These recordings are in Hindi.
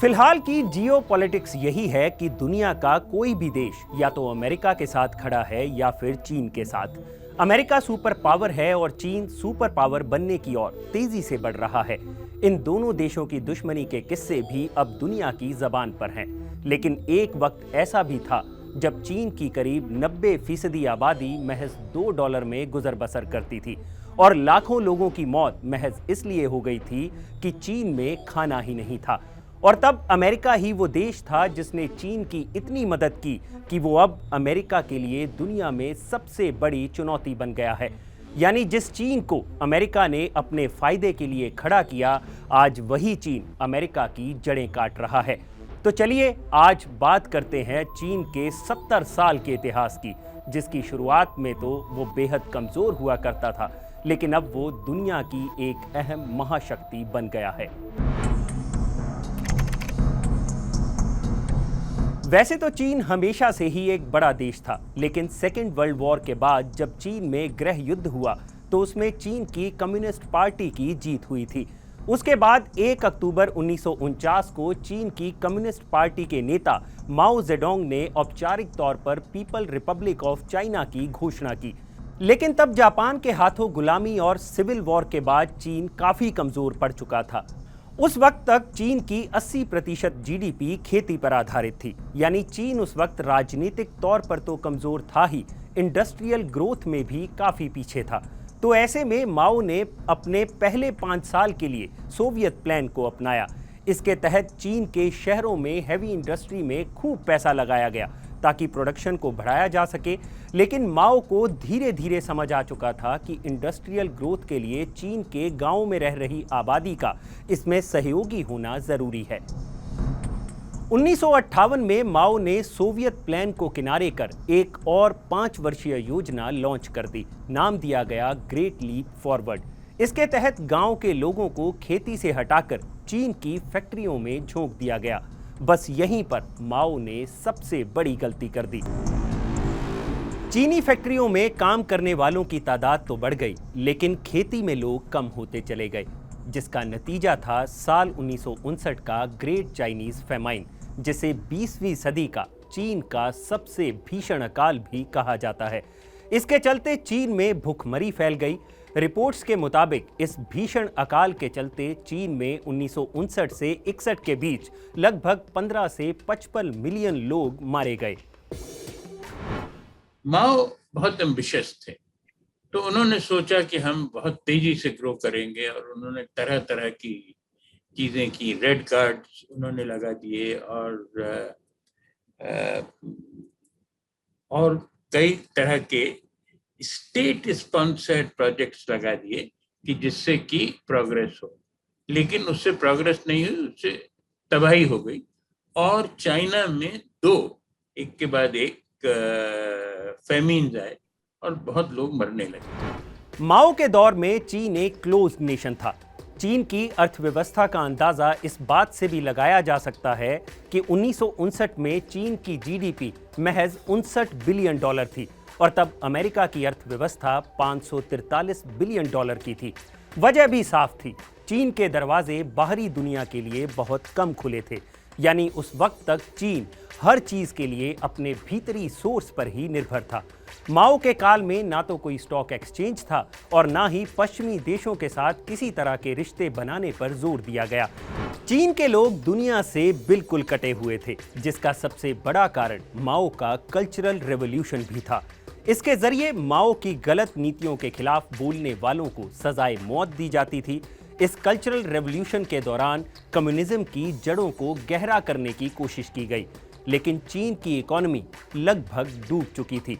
फिलहाल की जियोपॉलिटिक्स यही है कि दुनिया का कोई भी देश या तो अमेरिका के साथ खड़ा है या फिर चीन के साथ। अमेरिका सुपर पावर है और चीन सुपर पावर बनने की ओर तेजी से बढ़ रहा है। इन दोनों देशों की दुश्मनी के किस्से भी अब दुनिया की जबान पर हैं। लेकिन एक वक्त ऐसा भी था जब चीन की करीब 90% आबादी महज $2 में गुजर बसर करती थी और लाखों लोगों की मौत महज इसलिए हो गई थी कि चीन में खाना ही नहीं था। और तब अमेरिका ही वो देश था जिसने चीन की इतनी मदद की कि वो अब अमेरिका के लिए दुनिया में सबसे बड़ी चुनौती बन गया है। यानी जिस चीन को अमेरिका ने अपने फायदे के लिए खड़ा किया, आज वही चीन अमेरिका की जड़ें काट रहा है। तो चलिए आज बात करते हैं चीन के 70 साल के इतिहास की, जिसकी शुरुआत में तो वो बेहद कमजोर हुआ करता था, लेकिन अब वो दुनिया की एक अहम महाशक्ति बन गया है। वैसे तो चीन हमेशा से ही एक बड़ा देश था, लेकिन सेकेंड वर्ल्ड वॉर के बाद जब चीन में गृह युद्ध हुआ तो उसमें चीन की कम्युनिस्ट पार्टी की जीत हुई थी। उसके बाद 1 अक्टूबर 1949 को चीन की कम्युनिस्ट पार्टी के नेता माओ जेडोंग ने औपचारिक तौर पर पीपल रिपब्लिक ऑफ चाइना की घोषणा की। लेकिन तब जापान के हाथों गुलामी और सिविल वॉर के बाद चीन काफी कमजोर पड़ चुका था। उस वक्त तक चीन की 80% जीडीपी खेती पर आधारित थी। यानी चीन उस वक्त राजनीतिक तौर पर तो कमजोर था ही, इंडस्ट्रियल ग्रोथ में भी काफी पीछे था। तो ऐसे में माओ ने अपने पहले 5 साल के लिए सोवियत प्लान को अपनाया। इसके तहत चीन के शहरों में हैवी इंडस्ट्री में खूब पैसा लगाया गया ताकि प्रोडक्शन को बढ़ाया जा सके। लेकिन माओ को धीरे धीरे समझ आ चुका था कि इंडस्ट्रियल ग्रोथ के लिए चीन के गांवों में रह रही आबादी का इसमें सहयोगी होना जरूरी है। 1958 में माओ ने सोवियत प्लान को किनारे कर एक और 5 वर्षीय योजना लॉन्च कर दी। नाम दिया गया ग्रेट लीप फॉरवर्ड। इसके तहत गांव के लोगों को खेती से हटाकर चीन की फैक्ट्रियों में झोंक दिया गया। बस यहीं पर माओ ने सबसे बड़ी गलती कर दी। चीनी फैक्ट्रियों में काम करने वालों की तादाद तो बढ़ गई, लेकिन खेती में लोग कम होते चले गए, जिसका नतीजा था साल 1959 का ग्रेट चाइनीज फेमाइन, जिसे 20वीं सदी का चीन का सबसे भीषण अकाल भी कहा जाता है। इसके चलते चीन में भूखमरी फैल गई। रिपोर्ट्स के मुताबिक इस भीषण अकाल के चलते चीन में 1959 से 61 के बीच लगभग 15 से 55 मिलियन लोग मारे गए। माओ बहुत एम्बिशियस थे, तो उन्होंने सोचा कि हम बहुत तेजी से ग्रो करेंगे और उन्होंने तरह तरह की चीजें की। रेड कार्ड्स उन्होंने लगा दिए और कई तरह के स्टेट स्पॉन्सर्ड प्रोजेक्ट्स लगा दिए कि जिससे कि प्रोग्रेस हो। लेकिन उससे प्रोग्रेस नहीं हुई, उससे तबाही हो गई और चाइना में एक के बाद एक फेमिन्स आए और बहुत लोग मरने लगे। माओ के दौर में चीन एक क्लोज्ड नेशन था। चीन की अर्थव्यवस्था का अंदाजा इस बात से भी लगाया जा सकता है कि 1959 में चीन की जीडीपी महज $59 बिलियन थी और तब अमेरिका की अर्थव्यवस्था $543 बिलियन की थी। वजह भी साफ थी, चीन के दरवाजे बाहरी दुनिया के लिए बहुत कम खुले थे। यानी उस वक्त तक चीन हर चीज के लिए अपने भीतरी सोर्स पर ही निर्भर था। माओ के काल में ना तो कोई स्टॉक एक्सचेंज था और ना ही पश्चिमी देशों के साथ किसी तरह के रिश्ते बनाने पर जोर दिया गया। चीन के लोग दुनिया से बिल्कुल कटे हुए थे, जिसका सबसे बड़ा कारण माओ का कल्चरल रेवोल्यूशन भी था। इसके जरिए माओ की गलत नीतियों के खिलाफ बोलने वालों को सजाए मौत दी जाती थी। इस कल्चरल रेवोल्यूशन के दौरान कम्युनिज्म की जड़ों को गहरा करने की कोशिश की गई, लेकिन चीन की इकोनॉमी लगभग डूब चुकी थी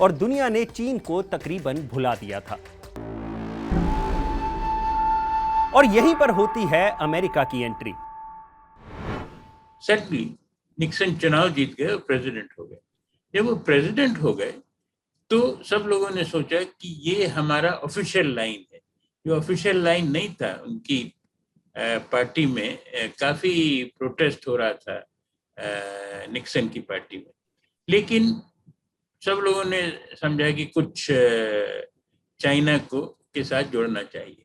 और दुनिया ने चीन को तकरीबन भुला दिया था। और यहीं पर होती है अमेरिका की एंट्री। सडनली निक्सन चुनाव जीत गए और प्रेसिडेंट हो गए। जब वो प्रेसिडेंट हो गए तो सब लोगों ने सोचा कि ये हमारा ऑफिशियल लाइन है। जो ऑफिशियल लाइन नहीं था, उनकी पार्टी में काफी प्रोटेस्ट हो रहा था निक्सन की पार्टी में। लेकिन सब लोगों ने समझा कि कुछ चाइना को के साथ जोड़ना चाहिए।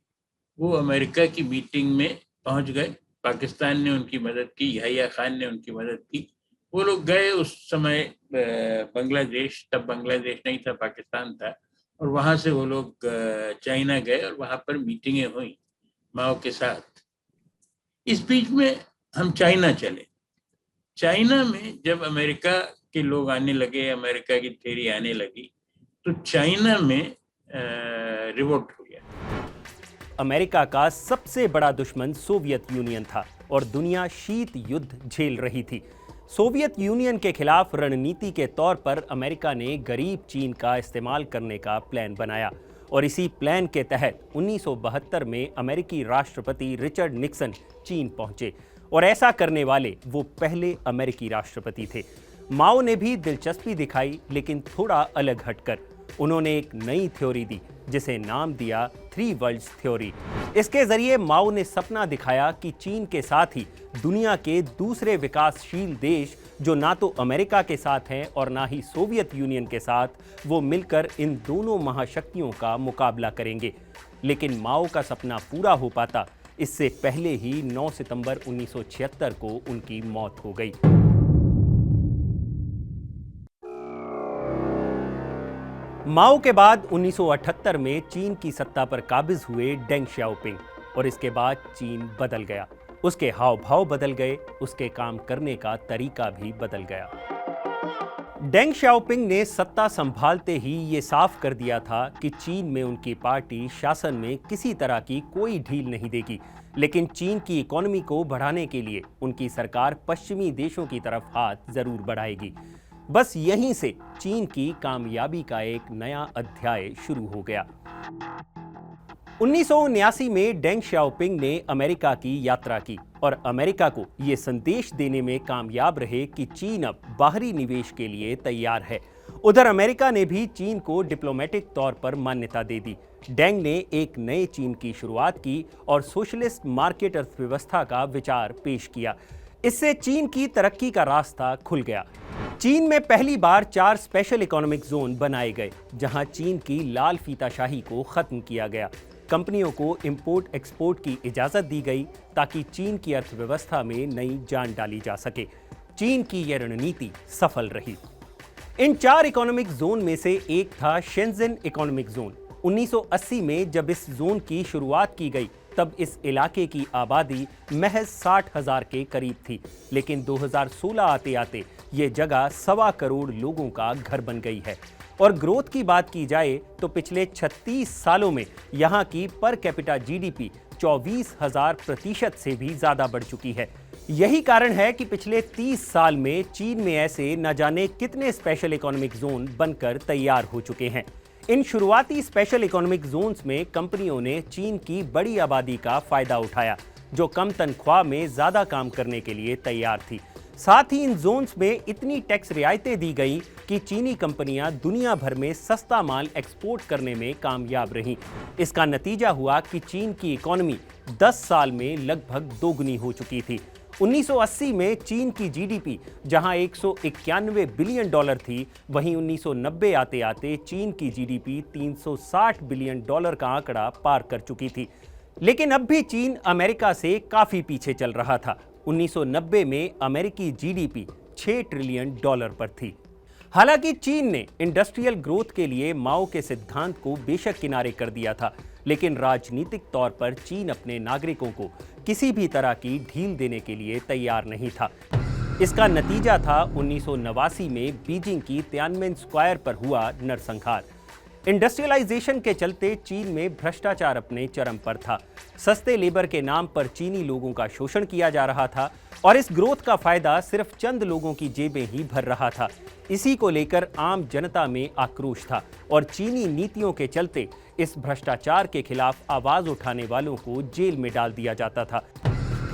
वो अमेरिका की मीटिंग में पहुंच गए पाकिस्तान ने उनकी मदद की, याहिया खान ने उनकी मदद की। वो लोग गए उस समय बांग्लादेश, तब बांग्लादेश नहीं था, पाकिस्तान था, और वहां से वो लोग चाइना गए और वहां पर मीटिंगें हुई माओ के साथ। इस बीच में हम चाइना चले। चाइना में जब अमेरिका के लोग आने लगे, अमेरिका की थ्योरी आने लगी, तो चाइना में रिवोल्ट हो गया। अमेरिका का सबसे बड़ा दुश्मन सोवियत यूनियन था और दुनिया शीत युद्ध झेल रही थी। सोवियत यूनियन के खिलाफ रणनीति के तौर पर अमेरिका ने गरीब चीन का इस्तेमाल करने का प्लान बनाया और इसी प्लान के तहत 1972 में अमेरिकी राष्ट्रपति रिचर्ड निक्सन चीन पहुंचे और ऐसा करने वाले वो पहले अमेरिकी राष्ट्रपति थे। माओ ने भी दिलचस्पी दिखाई, लेकिन थोड़ा अलग हटकर। उन्होंने एक नई थ्योरी दी जिसे नाम दिया थ्री वर्ल्ड्स थ्योरी। इसके जरिए माओ ने सपना दिखाया कि चीन के साथ ही दुनिया के दूसरे विकासशील देश जो ना तो अमेरिका के साथ हैं और ना ही सोवियत यूनियन के साथ, वो मिलकर इन दोनों महाशक्तियों का मुकाबला करेंगे। लेकिन माओ का सपना पूरा हो पाता इससे पहले ही 9 सितंबर 1976 को उनकी मौत हो गई। माओ के बाद 1978 में चीन की सत्ता पर काबिज हुए डेंग शाओपिंग और इसके बाद चीन बदल गया। उसके हाव भाव बदल गए, उसके काम करने का तरीका भी बदल गया। डेंग शाओपिंग ने सत्ता संभालते ही ये साफ कर दिया था कि चीन में उनकी पार्टी शासन में किसी तरह की कोई ढील नहीं देगी, लेकिन चीन की इकोनॉमी को बढ़ाने के लिए उनकी सरकार पश्चिमी देशों की तरफ हाथ जरूर बढ़ाएगी। बस यहीं से चीन की कामयाबी का एक नया अध्याय शुरू हो गया। 1979 में डेंग शाओपिंग ने अमेरिका की यात्रा की और अमेरिका को यह संदेश देने में कामयाब रहे कि चीन अब बाहरी निवेश के लिए तैयार है। उधर अमेरिका ने भी चीन को डिप्लोमेटिक तौर पर मान्यता दे दी। डेंग ने एक नए चीन की शुरुआत की और सोशलिस्ट मार्केट अर्थव्यवस्था का विचार पेश किया। इससे चीन की तरक्की का रास्ता खुल गया। चीन में पहली बार 4 स्पेशल इकोनॉमिक जोन बनाए गए, जहां चीन की लाल फीताशाही को खत्म किया गया। कंपनियों को इंपोर्ट एक्सपोर्ट की इजाजत दी गई ताकि चीन की अर्थव्यवस्था में नई जान डाली जा सके। चीन की यह रणनीति सफल रही। इन 4 इकोनॉमिक जोन में से एक था शेंजन इकोनॉमिक जोन। 1980 में जब इस जोन की शुरुआत की गई तब इस इलाके की आबादी महज 60,000 के करीब थी, लेकिन 2016 आते आते ये जगह 1.25 करोड़ लोगों का घर बन गई है। और ग्रोथ की बात की जाए तो पिछले 36 सालों में यहाँ की पर कैपिटा जीडीपी 24,000% से भी ज्यादा बढ़ चुकी है। यही कारण है कि पिछले 30 साल में चीन में ऐसे न जाने कितने स्पेशल इकोनॉमिक जोन बनकर तैयार हो चुके हैं। इन शुरुआती स्पेशल इकोनॉमिक जोन्स में कंपनियों ने चीन की बड़ी आबादी का फायदा उठाया, जो कम तनख्वाह में ज्यादा काम करने के लिए तैयार थी। साथ ही इन जोन्स में इतनी टैक्स रियायतें दी गई कि चीनी कंपनियां दुनिया भर में सस्ता माल एक्सपोर्ट करने में कामयाब रहीं। इसका नतीजा हुआ कि चीन की इकोनॉमी 10 साल में लगभग दोगुनी हो चुकी थी। 1980 में चीन की जीडीपी जहां 191 बिलियन डॉलर थी, वहीं 1990 आते आते चीन की जीडीपी 360 बिलियन डॉलर का आंकड़ा पार कर चुकी थी। लेकिन अब भी चीन अमेरिका से काफी पीछे चल रहा था। 1990 में अमेरिकी जीडीपी 6 ट्रिलियन डॉलर पर थी। हालांकि चीन ने इंडस्ट्रियल ग्रोथ के लिए माओ के सिद्धांत को बेशक किनारे कर दिया था, लेकिन राजनीतिक तौर पर चीन अपने नागरिकों को किसी भी तरह की ढील देने के लिए तैयार नहीं था। इसका नतीजा था 1989 में बीजिंग की तियानमेन स्क्वायर पर हुआ नरसंहार। इंडस्ट्रियलाइजेशन के चलते चीन में भ्रष्टाचार अपने चरम पर था। सस्ते लेबर के नाम पर चीनी लोगों का शोषण किया जा रहा था और इस ग्रोथ का फायदा सिर्फ चंद लोगों की जेबें ही भर रहा था। इसी को लेकर आम जनता में आक्रोश था और चीनी नीतियों के चलते इस भ्रष्टाचार के खिलाफ आवाज उठाने वालों को जेल में डाल दिया जाता था।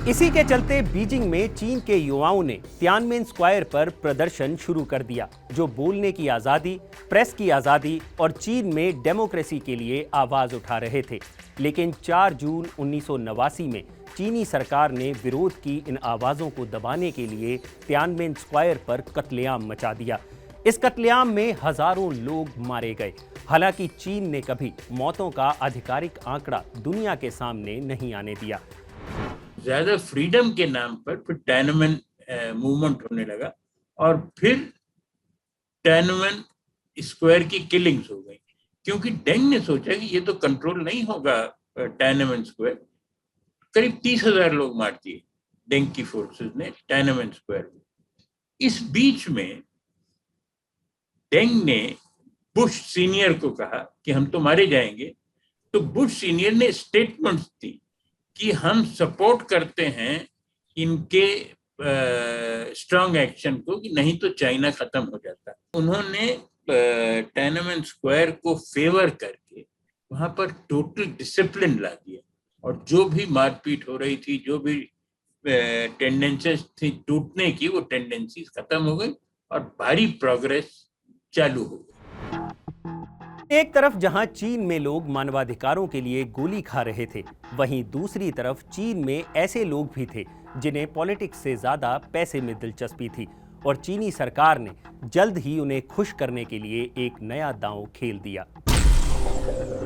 इसी के चलते बीजिंग में चीन के युवाओं ने तियानमेन स्क्वायर पर प्रदर्शन शुरू कर दिया, जो बोलने की आज़ादी, प्रेस की आज़ादी और चीन में डेमोक्रेसी के लिए आवाज़ उठा रहे थे। लेकिन 4 जून 1989 में चीनी सरकार ने विरोध की इन आवाज़ों को दबाने के लिए तियानमेन स्क्वायर पर कत्लेआम मचा दिया। इस कत्लेआम में हजारों लोग मारे गए। हालांकि चीन ने कभी मौतों का आधिकारिक आंकड़ा दुनिया के सामने नहीं आने दिया। ज्यादा फ्रीडम के नाम पर फिर टाइनमेन मूवमेंट होने लगा और फिर टाइनमेन स्क्वायर की किलिंग्स हो गई, क्योंकि डेंग ने सोचा कि ये तो कंट्रोल नहीं होगा टाइनमेन स्क्वायर। करीब 30,000 लोग मार दिए डेंग की फोर्सेस ने टाइनमेन स्क्वायर में। इस बीच में डेंग ने बुश सीनियर को कहा कि हम तो मारे जाएंगे, तो बुश सीनियर ने स्टेटमेंट्स दी कि हम सपोर्ट करते हैं इनके स्ट्रांग एक्शन को, कि नहीं तो चाइना खत्म हो जाता। उन्होंने टाइनमेन स्क्वायर को फेवर करके वहां पर टोटल डिसिप्लिन ला दिया, और जो भी मारपीट हो रही थी, जो भी टेंडेंसीज थी टूटने की, वो टेंडेंसीज खत्म हो गई और भारी प्रोग्रेस चालू हो गई। एक तरफ जहां चीन में लोग मानवाधिकारों के लिए गोली खा रहे थे, वहीं दूसरी तरफ चीन में ऐसे लोग भी थे जिन्हें पॉलिटिक्स से ज्यादा पैसे में दिलचस्पी थी, और चीनी सरकार ने जल्द ही उन्हें खुश करने के लिए एक नया दांव खेल दिया।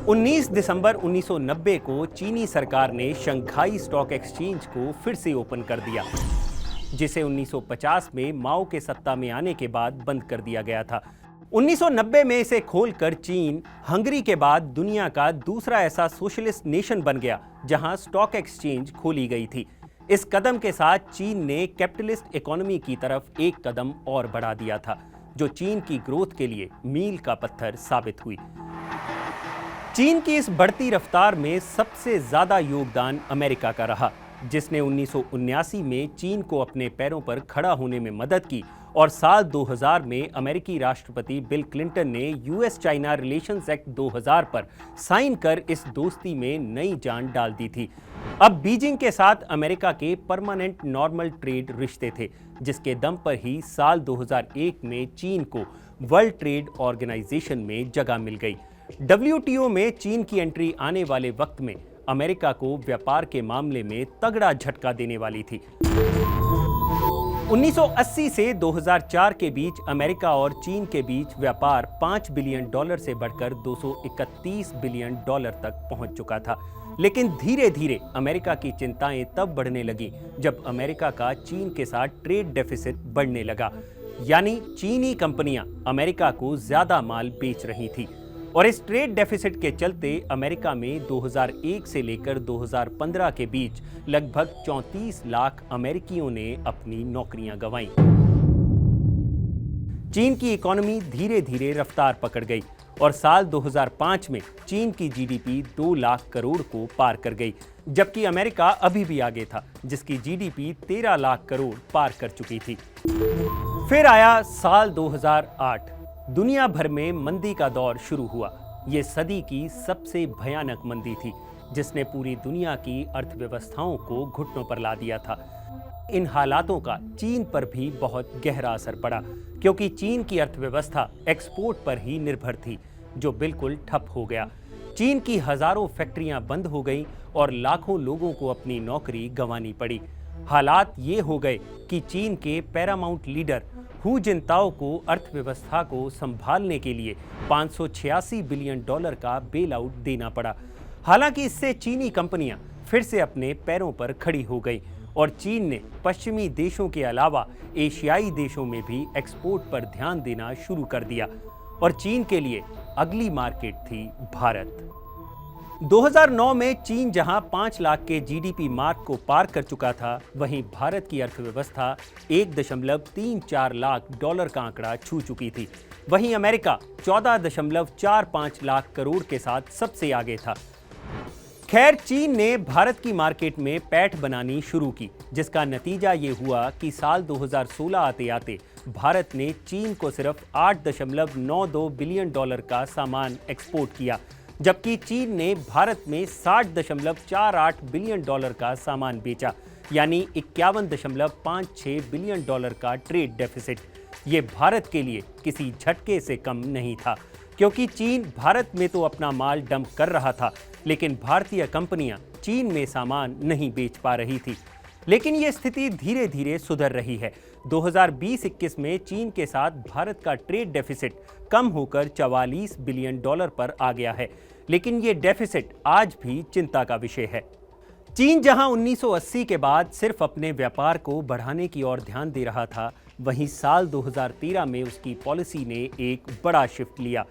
19 दिसंबर 1990 को चीनी सरकार ने शंघाई स्टॉक एक्सचेंज को फिर से ओपन कर दिया, जिसे 1950 में माओ के सत्ता में आने के बाद बंद कर दिया गया था। 1990 में इसे खोलकर चीन हंगरी के बाद दुनिया का दूसरा ऐसा सोशलिस्ट नेशन बन गया जहां स्टॉक एक्सचेंज खोली गई थी। इस कदम के साथ चीन ने कैपिटलिस्ट इकोनॉमी की तरफ एक कदम और बढ़ा दिया था, जो चीन की ग्रोथ के लिए मील का पत्थर साबित हुई। चीन की इस बढ़ती रफ्तार में सबसे ज्यादा योगदान अमेरिका का रहा, जिसने 1979 में चीन को अपने पैरों पर खड़ा होने में मदद की, और साल 2000 में अमेरिकी राष्ट्रपति बिल क्लिंटन ने यूएस चाइना रिलेशंस एक्ट 2000 पर साइन कर इस दोस्ती में नई जान डाल दी थी। अब बीजिंग के साथ अमेरिका के परमानेंट नॉर्मल ट्रेड रिश्ते थे, जिसके दम पर ही साल 2001 में चीन को वर्ल्ड ट्रेड ऑर्गेनाइजेशन में जगह मिल गई। WTO में चीन की एंट्री आने वाले वक्त में अमेरिका को व्यापार के मामले में तगड़ा झटका देने वाली थी। 1980 से 2004 के बीच अमेरिका और चीन के बीच व्यापार $5 बिलियन से बढ़कर $231 बिलियन तक पहुंच चुका था। लेकिन धीरे धीरे अमेरिका की चिंताएं तब बढ़ने लगी जब अमेरिका का चीन के साथ ट्रेड डेफिसिट बढ़ने लगा, यानी चीनी कंपनियां अमेरिका को ज्यादा माल बेच रही थी। और इस ट्रेड डेफिसिट के चलते अमेरिका में 2001 से लेकर 2015 के बीच लगभग 34 लाख अमेरिकियों ने अपनी नौकरियां गंवाई। चीन की इकोनॉमी धीरे धीरे रफ्तार पकड़ गई और साल 2005 में चीन की जीडीपी 2 लाख करोड़ को पार कर गई, जबकि अमेरिका अभी भी आगे था, जिसकी जीडीपी 13 लाख करोड़ पार कर चुकी थी। फिर आया साल 2008। दुनिया भर में मंदी का दौर शुरू हुआ। ये सदी की सबसे भयानक मंदी थी, जिसने पूरी दुनिया की अर्थव्यवस्थाओं को घुटनों पर ला दिया था। इन हालातों का चीन पर भी बहुत गहरा असर पड़ा, क्योंकि चीन की अर्थव्यवस्था एक्सपोर्ट पर ही निर्भर थी, जो बिल्कुल ठप हो गया। चीन की हजारों फैक्ट्रियां बंद हो गईं और लाखों लोगों को अपनी नौकरी गंवानी पड़ी। हालात ये हो गए कि चीन के पैरामाउंट लीडर हू जिनताओ को अर्थव्यवस्था को संभालने के लिए $586 बिलियन का बेल आउट देना पड़ा। हालांकि इससे चीनी कंपनियां फिर से अपने पैरों पर खड़ी हो गई और चीन ने पश्चिमी देशों के अलावा एशियाई देशों में भी एक्सपोर्ट पर ध्यान देना शुरू कर दिया। और चीन के लिए अगली मार्केट थी भारत। 2009 में चीन जहां 5 लाख के जीडीपी मार्क को पार कर चुका था, वहीं भारत की अर्थव्यवस्था $1.34 लाख का आंकड़ा छू चुकी थी। वहीं अमेरिका 14.45 लाख करोड़ के साथ सबसे आगे था। खैर, चीन ने भारत की मार्केट में पैठ बनानी शुरू की, जिसका नतीजा ये हुआ कि साल 2016 आते आते भारत ने चीन को सिर्फ $8.92 बिलियन का सामान एक्सपोर्ट किया, जबकि चीन ने भारत में $60.48 बिलियन का सामान बेचा, यानी $51.56 बिलियन का ट्रेड डेफिसिट। ये भारत के लिए किसी झटके से कम नहीं था, क्योंकि चीन भारत में तो अपना माल डंप कर रहा था, लेकिन भारतीय कंपनियां चीन में सामान नहीं बेच पा रही थी। लेकिन ये स्थिति धीरे धीरे सुधर रही है। 2020-21 में चीन के साथ भारत का ट्रेड डेफिसिट कम होकर $44 बिलियन पर आ गया है, लेकिन ये डेफिसिट आज भी चिंता का विषय है। चीन जहां 1980 के बाद सिर्फ अपने व्यापार को बढ़ाने की ओर ध्यान दे रहा था, वहीं साल 2013 में उसकी पॉलिसी ने एक बड़ा शिफ्ट लिया।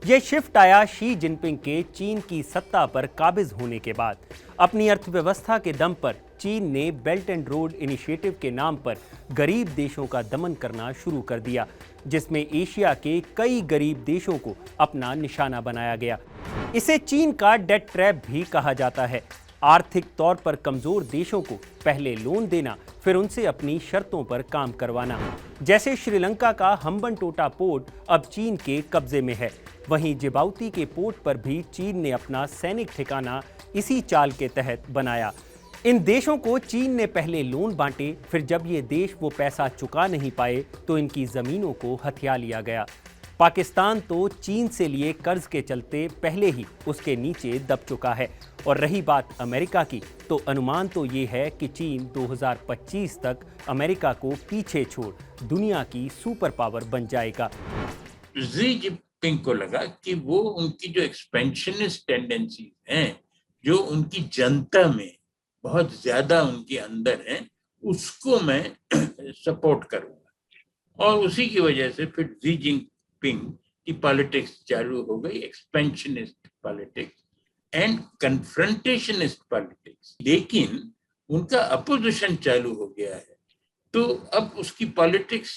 यह शिफ्ट आया शी जिनपिंग के चीन की सत्ता पर काबिज होने के बाद। अपनी अर्थव्यवस्था के दम पर चीन ने बेल्ट एंड रोड इनिशिएटिव के नाम पर गरीब देशों का दमन करना शुरू कर दिया, जिसमें एशिया के कई गरीब देशों को अपना निशाना बनाया गया। इसे चीन का डेट ट्रैप भी कहा जाता है। आर्थिक तौर पर कमजोर देशों को पहले लोन देना, फिर उनसे अपनी शर्तों पर काम करवाना। जैसे श्रीलंका का हम्बनटोटा पोर्ट अब चीन के कब्जे में है, वहीं जिबाउती के पोर्ट पर भी चीन ने अपना सैनिक ठिकाना इसी चाल के तहत बनाया। इन देशों को चीन ने पहले लोन बांटे, फिर जब ये देश वो पैसा चुका नहीं पाए तो इनकी जमीनों को हथिया लिया गया। पाकिस्तान तो चीन से लिए कर्ज के चलते पहले ही उसके नीचे दब चुका है। और रही बात अमेरिका की, तो अनुमान तो ये है कि चीन 2025 तक अमेरिका को पीछे छोड़ दुनिया की सुपर पावर बन जाएगा। शी जिनपिंग को लगा कि वो उनकी जो एक्सपेंशनिस्ट टेंडेंसी हैं, जो उनकी जनता में बहुत ज्यादा उनके अंदर है, उसको मैं सपोर्ट करूंगा। और उसी की वजह से फिर शी जिनपिंग की पॉलिटिक्स चालू हो गई, expansionist politics and confrontationist politics. लेकिन उनका अपोजिशन चालू हो गया है, तो अब उसकी पॉलिटिक्स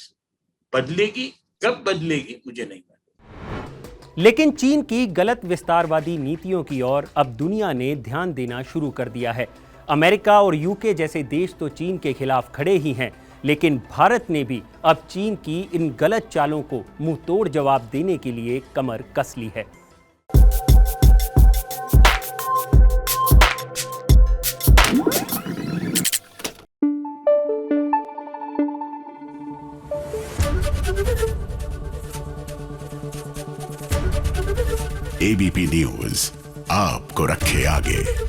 बदलेगी, कब बदलेगी मुझे नहीं मालूम। लेकिन चीन की गलत विस्तारवादी नीतियों की ओर अब दुनिया ने ध्यान देना शुरू कर दिया है। अमेरिका और यूके जैसे देश तो चीन के खिलाफ खड़े ही हैं, लेकिन भारत ने भी अब चीन की इन गलत चालों को मुंह तोड़ जवाब देने के लिए कमर कस ली है। एबीपी न्यूज आपको रखे आगे।